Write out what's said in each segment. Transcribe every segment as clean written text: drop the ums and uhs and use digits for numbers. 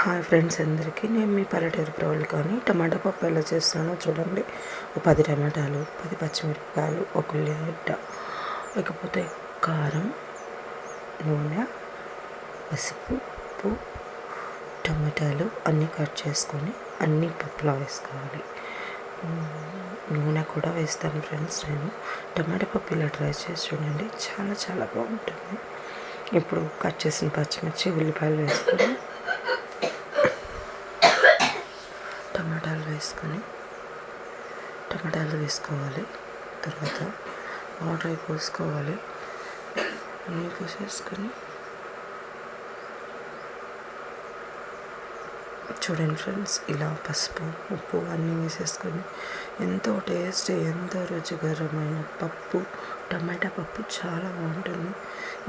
Hi friends అందరికీ, నేను మీ పల్లెటూరు ప్రవళిక కానీ టమాటా పప్పు ఎలా చేస్తున్నానో చూడండి. 10 టమాటాలు, 10 పచ్చిమిరపకాయలు, 1 ఉల్లిగడ్డ, లేకపోతే కారం, నూనె, పసుపు, ఉప్పు, టమాటాలు అన్నీ కట్ చేసుకొని అన్నీ పప్పులో వేసుకోవాలి. నూనె కూడా వేస్తాను ఫ్రెండ్స్. నేను టమాటా పప్పు ఇలా ట్రై చేసి చూడండి, చాలా చాలా బాగుంటుంది. ఇప్పుడు కట్ చేసిన పచ్చిమిర్చి, ఉల్లిపాయలు వేసుకొని టమాటాలు వేసుకోవాలి. తర్వాత వాటర్ పోసుకోవాలి. అన్నీ పోసేసుకొని చూడండి ఫ్రెండ్స్, ఇలా పసుపు, ఉప్పు అన్నీ వేసేసుకొని ఎంతో టేస్టీ, ఎంతో రుచికరమైన పప్పు, టమాటా పప్పు చాలా బాగుంటుంది.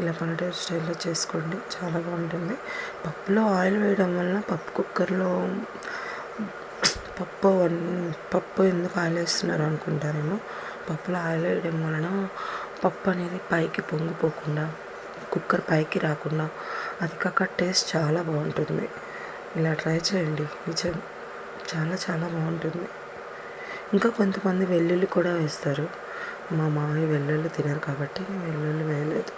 ఇలా పల్లెటూరు స్టైల్లో చేసుకోండి, చాలా బాగుంటుంది. పప్పులో ఆయిల్ వేయడం వలన కుక్కర్లో పప్పు ఎందుకు ఆయిల్ వేస్తున్నారు అనుకుంటారేమో. పప్పులో ఆయిల్ వేయడం వలన పప్పు అనేది పైకి పొంగిపోకుండా, కుక్కర్ పైకి రాకుండా, అది కాక టేస్ట్ చాలా బాగుంటుంది. ఇలా ట్రై చేయండి, నిజం చాలా చాలా బాగుంటుంది. ఇంకా కొంతమంది వెల్లుల్లి కూడా వేస్తారు. మా మామయ్య వెల్లుల్లి తినరు కాబట్టి నేను వెల్లుల్లి వేయలేదు.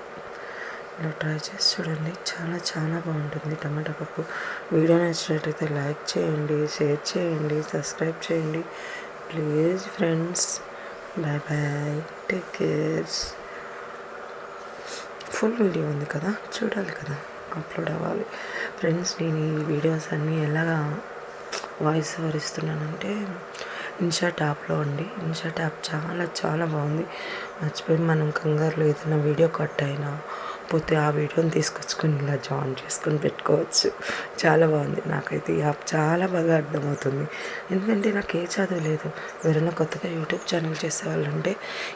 ఇలా ట్రై చేసి చూడండి, చాలా చాలా బాగుంటుంది టమాటా పప్పు. వీడియో నచ్చినట్టయితే లైక్ చేయండి, షేర్ చేయండి, సబ్స్క్రైబ్ చేయండి please friends. Bye bye, take care. Full video ఉంది కదా, చూడాలి కదా, అప్లోడ్ అవ్వాలి ఫ్రెండ్స్. నేను ఈ వీడియోస్ అన్నీ ఎలాగా వాయిస్ ఓవర్ ఇస్తున్నానంటే ఇన్షాట్ యాప్లో అండి. ఇన్షాట్ యాప్ చాలా చాలా బాగుంది. మర్చిపోయి మనం కంగారులో ఏదైనా వీడియో కట్ అయినా పోతే ఆ వీడియోని తీసుకొచ్చుకొని ఇలా జాయిన్ చేసుకొని పెట్టుకోవచ్చు. చాలా బాగుంది. నాకైతే ఈ యాప్ చాలా బాగా అర్థమవుతుంది. ఎందుకంటే నాకు ఏ చదువు లేదు. ఎవరైనా కొత్తగా యూట్యూబ్ ఛానల్ చేసేవాళ్ళంటే,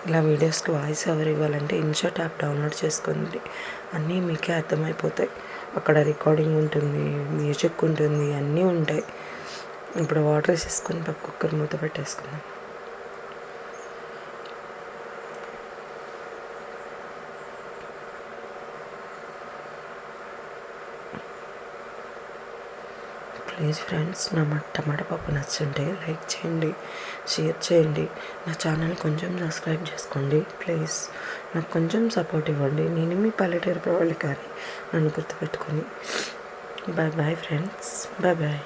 ఇలా వీడియోస్కి వాయిస్ ఓవర్ ఇవ్వాలంటే ఇన్షాట్ యాప్ డౌన్లోడ్ చేసుకోండి. అన్నీ మీకే అర్థమైపోతాయి. అక్కడ రికార్డింగ్ ఉంటుంది, మ్యూజిక్ ఉంటుంది, అన్నీ ఉంటాయి. ఇప్పుడు వాటర్ వేసేసుకొని కుక్కర్ మూత పెట్టేసుకుందాం. ప్లీజ్ ఫ్రెండ్స్, నా టమాటా పప్పు నచ్చుంటే లైక్ చేయండి, షేర్ చేయండి. నా ఛానల్ కొంచెం సబ్స్క్రైబ్ చేసుకోండి ప్లీజ్. నాకు కొంచెం సపోర్ట్ ఇవ్వండి. నేను మీ పల్లెటూరు ప్రవళిక కానీ నన్ను గుర్తుపెట్టుకొని. Bye bye friends, bye bye.